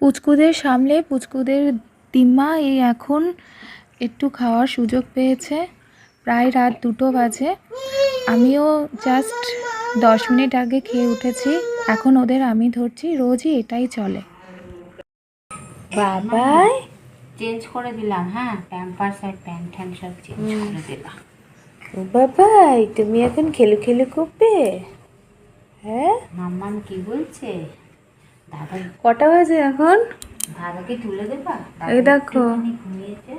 পুচকুদের সামলে পুচকুদের দিম্মা এই এখন একটু খাওয়ার সুযোগ পেয়েছে। প্রায় রাত 2টো বাজে। আমিও জাস্ট 10 মিনিট আগে খেয়ে উঠেছি। এখন ওদের আমি ধরছি, রোজই এটাই চলে। বাবাই চেঞ্জ করে দিলাম, হ্যাঁ প্যাম্পার্স আর প্যান্ট ট্যান্ট সব চেঞ্জ করে দিলাম। ও বাবাই, তুমি এখন খেলু খেলু করবে? হ্যাঁ মাম্মাম কি বলছে? দাদা কটা বাজে এখন? দাদাকে তুলে দেবা? এই দেখো ঘুমিয়েছে,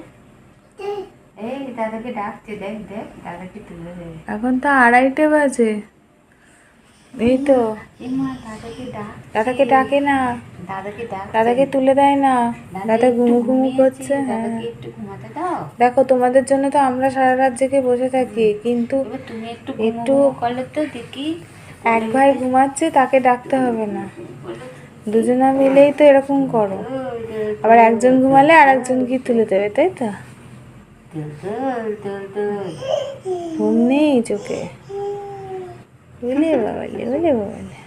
এই দাদাকে ডাকছে, দেখ দেখ দাদাকে তুলে দেবে। এখন তো 2:30 বাজে। এই তো দাদাকে ডাক, দাদাকে ডাকে না, দাদাকে ডাক, দাদাকে তুলে দেয় না, দাদা ঘুমু ঘুমু করছে। হ্যাঁ দাদাকে একটু ঘুমাতে দাও। দেখো তোমাদের জন্য তো আমরা সারা রাত জেগে বসে থাকি, কিন্তু এবার তুমি একটু একটু করলে তো দেখি। এক ভাই ঘুমাচ্ছে, তাকে ডাকতে হবে না। দুজনা মিলেই তো এরকম করো। আবার একজন ঘুমালে আর একজন কি তুলে দেবে, তাই তো? ঘুম নেই চোখে। বলে বাবালে, বলে বাবালে।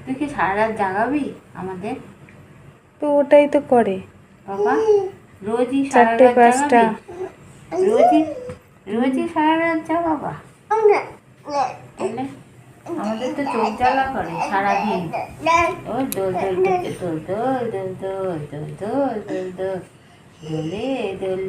তুই কি সারা রাত জাগাবি আমাদের? তো ওটাই তো করে বাবা, রোজই সারা 4টে রাত 5টা। জাগাবি? রোজই রোজই সারা রাত জাগাবা? তাহলে আমাদের তো চোখ জ্বালা করে সারাদিন। ও দোল দোল করছে, দোল দোল দোল দোল দোল দোল দোল দোল দোলে দোলে।